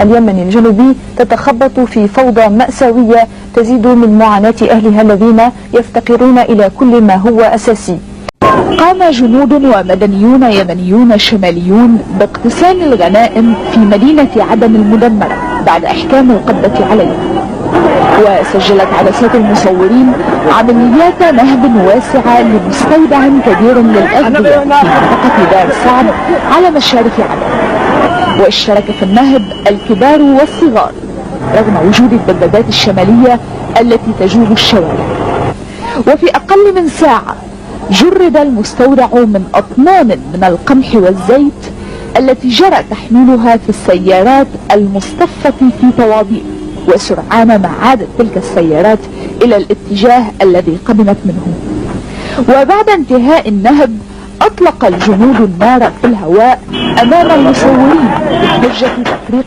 اليمن الجنوبي تتخبط في فوضى مأساوية تزيد من معاناة أهلها الذين يفتقرون إلى كل ما هو أساسي. قام جنود ومدنيون يمنيون شماليون باقتسام الغنائم في مدينة عدن المدمرة بعد إحكام القبضة عليها، وسجلت عدسات المصورين عمليات نهب واسعة لمستودع كبير للأغذية في منطقة دار السعد على مشارف عدن، واشترك في النهب الكبار والصغار رغم وجود الدبابات الشمالية التي تجوب الشوارع. وفي أقل من ساعة جرد المستودع من أطنان من القمح والزيت التي جرى تحميلها في السيارات المصطفة في طوابير، وسرعان ما عادت تلك السيارات إلى الاتجاه الذي قدمت منه. وبعد انتهاء النهب أطلق الجنود النار في الهواء أمام المصورين بحجة تفريق